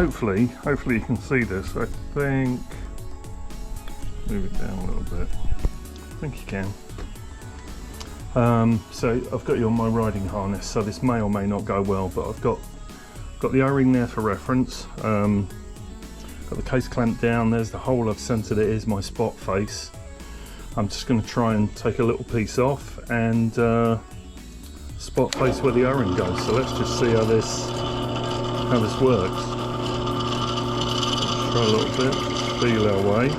hopefully you can see this. I think, move it down a little bit. I think you can. So I've got you on my riding harness, so this may or may not go well, but I've got the O-ring there for reference. Got the case clamped down. There's the hole I've centered it is my spot face. I'm just going to try and take a little piece off and spot face where the O-ring goes. So let's just see how this works. Try a little bit, feel our way.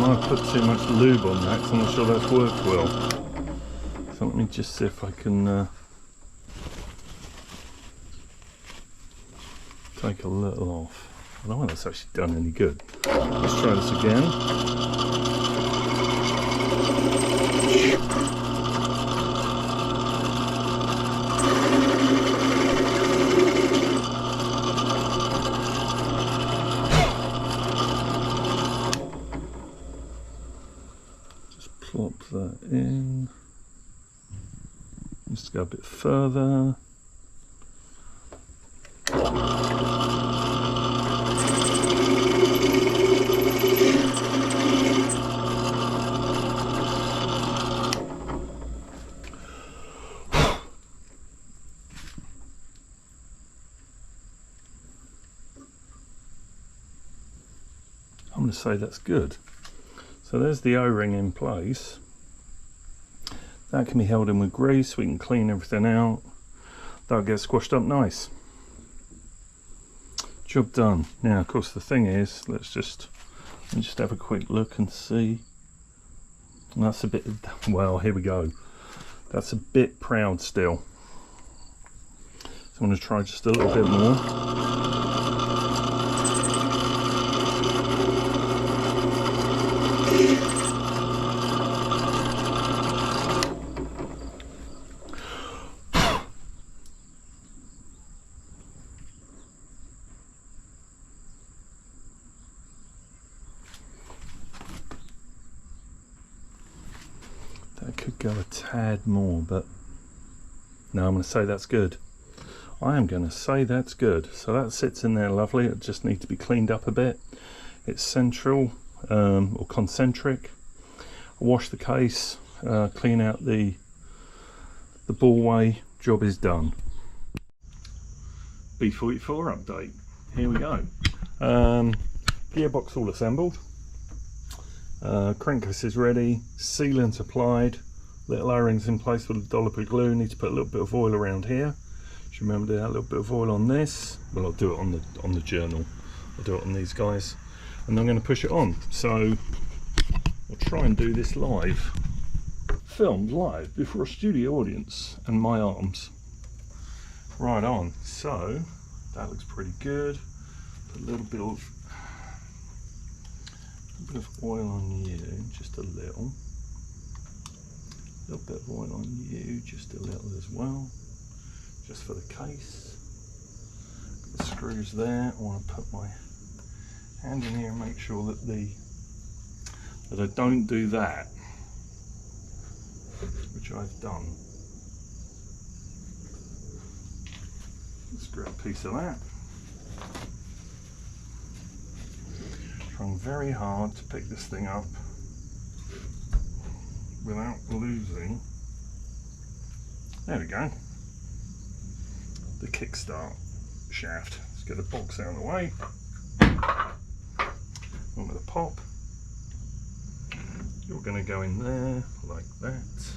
I put too much lube on that, so I'm not sure that's worked well. So let me just see if I can take a little off. I don't know if that's actually done any good. Let's try this again. Plop that in. Just go a bit further. I'm going to say that's good. So there's the O-ring in place. That can be held in with grease. We can clean everything out. That'll get squashed up nice. Job done. Now, of course, the thing is, let's just have a quick look and see. That's a bit, well, here we go. That's a bit proud still. So I'm going to try just a little bit more. That could go a tad more, but no, I'm going to say that's good. I am going to say that's good. So that sits in there lovely. It just needs to be cleaned up a bit. It's central or concentric. Wash the case, clean out the ballway. Job is done. B44 update. Here we go. Gearbox all assembled. Crankcase is ready, sealant applied, little O-rings in place with a dollop of glue. Need to put a little bit of oil around here. Should remember to do a little bit of oil on this. Well, I'll do it on the journal. I'll do it on these guys, and I'm going to push it on. So I'll try and do this live, filmed live before a studio audience and my arms. Right on. So that looks pretty good. Put a little bit of oil on you, just a little bit of oil on you, just a little as well, just for the case. The screws there. I want to put my hand in here and make sure that I don't do that, which I've done. Let's grab a piece of that. Trying very hard to pick this thing up without losing. There we go. The kickstart shaft. Let's get the box out of the way. One with a pop. You're going to go in there like that.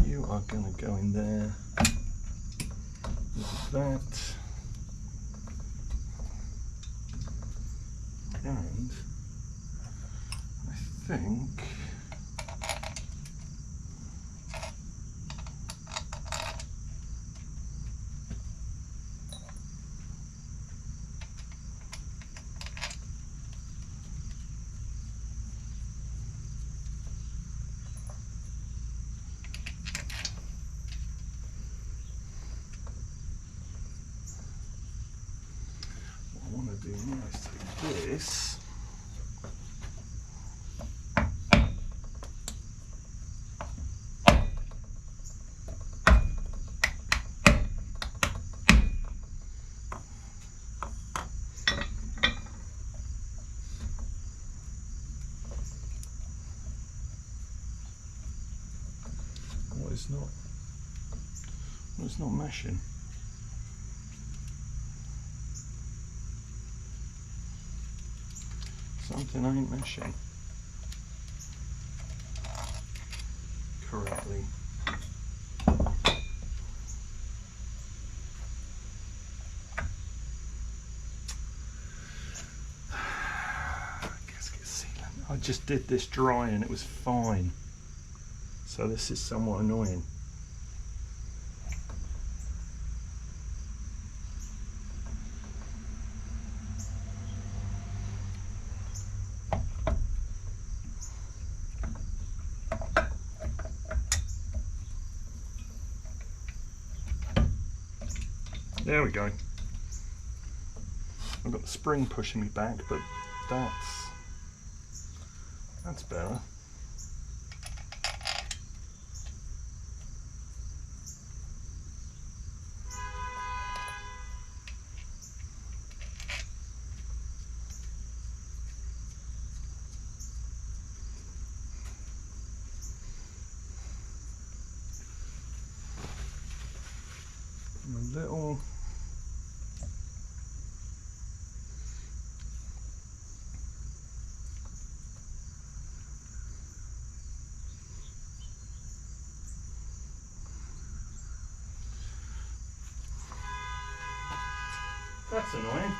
You are going to go in there like that. And I think place. It's not meshing. Something ain't meshing correctly. Gasket sealant. I just did this dry and it was fine. So this is somewhat annoying. There we go. I've got the spring pushing me back, but that's better. A little. That's annoying.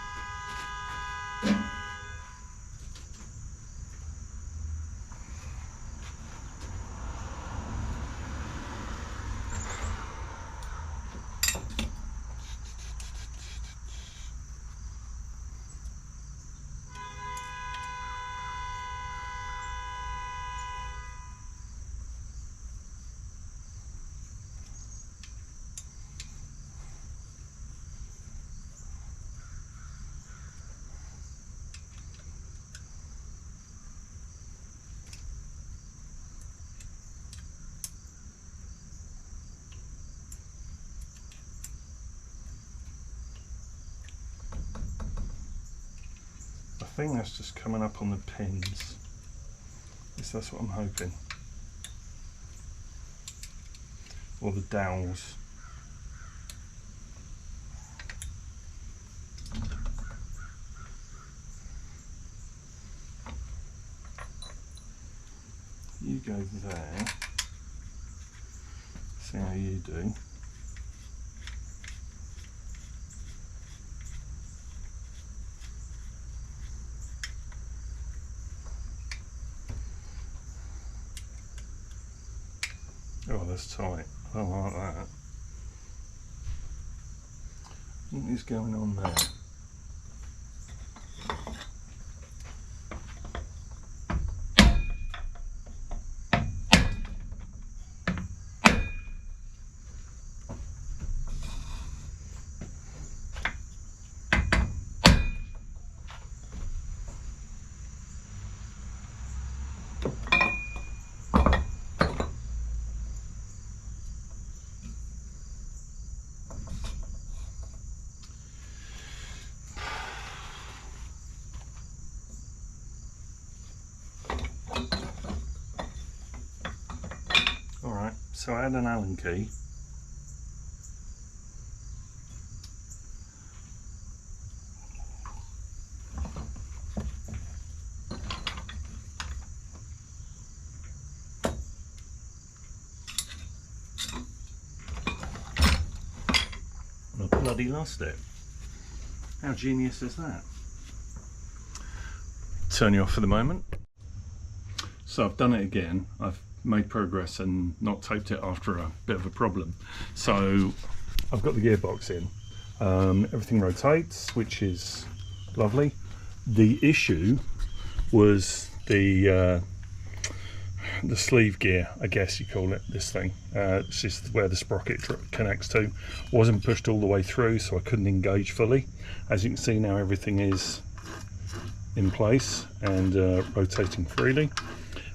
I think that's just coming up on the pins. At least that's what I'm hoping. Or the dowels. You go there. See how you do. Oh, that's tight. I don't like that. What is going on there? So I had an Allen key. And I bloody lost it. How genius is that? Turn you off for the moment. So I've done it again. I've made progress and not taped it after a bit of a problem. So I've got the gearbox in. Everything rotates, which is lovely. The issue was the sleeve gear, I guess you call it, this thing. This is where the sprocket connects to. Wasn't pushed all the way through, so I couldn't engage fully. As you can see now, everything is in place and rotating freely,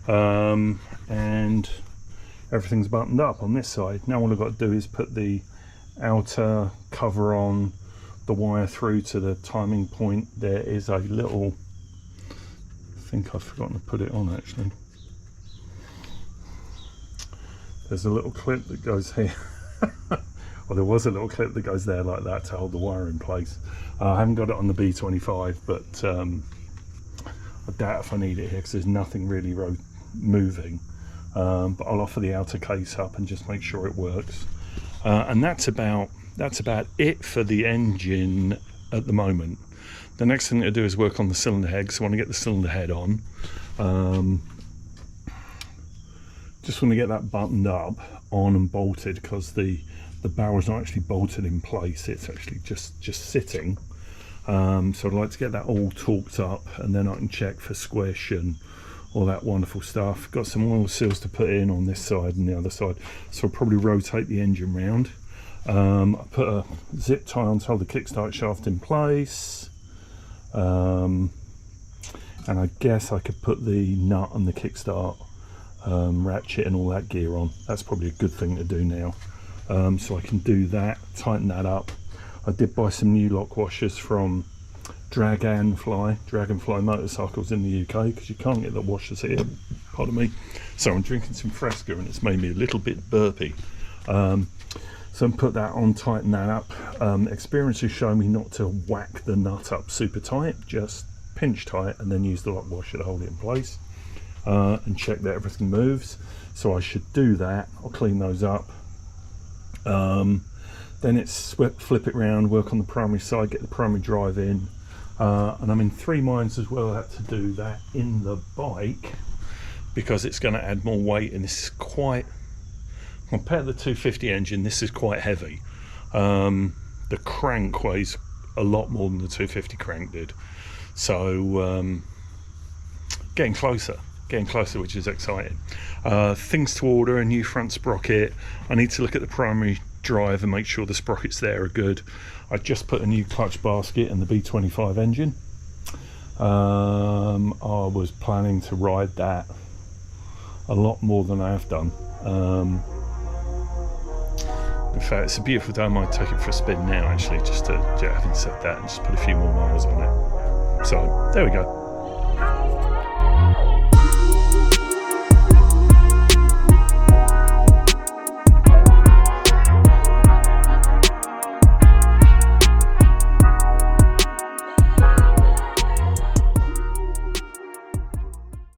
and everything's buttoned up on this side. Now all I've got to do is put the outer cover on, the wire through to the timing point. There is a little, I think I've forgotten to put it on actually. There's a little clip that goes here. Well, there was a little clip that goes there like that to hold the wire in place. I haven't got it on the B25, but I doubt if I need it here because there's nothing really moving. But I'll offer the outer case up and just make sure it works. And that's about it for the engine at the moment. The next thing to do is work on the cylinder head, because I want to get the cylinder head on. Just want to get that buttoned up, on and bolted, because the barrel's not actually bolted in place, it's actually just sitting. So I'd like to get that all torqued up, and then I can check for squish and all that wonderful stuff. Got some oil seals to put in on this side and the other side, so I'll probably rotate the engine round. I put a zip tie on to hold the kickstart shaft in place, and I guess I could put the nut and the kickstart ratchet and all that gear on. That's probably a good thing to do now. So I can do that, tighten that up. I did buy some new lock washers from Dragonfly Motorcycles in the UK, because you can't get the washers here, pardon me. So I'm drinking some Fresca and it's made me a little bit burpy. So put that on, tighten that up. Experience has shown me not to whack the nut up super tight, just pinch tight and then use the lock washer to hold it in place, and check that everything moves. So I should do that. I'll clean those up. Then it's flip it round, work on the primary side, get the primary drive in, and I'm in three minds as well how to do that in the bike, because it's going to add more weight, and this is quite, compared to the 250 engine, this is quite heavy. The crank weighs a lot more than the 250 crank did, so getting closer, which is exciting. Things to order: a new front sprocket. I need to look at the primary drive and make sure the sprockets there are good. I just put a new clutch basket in the B25 engine. I was planning to ride that a lot more than I have done. In fact, it's a beautiful day. I might take it for a spin now actually, just to, having said that, and just put a few more miles on it. So there we go.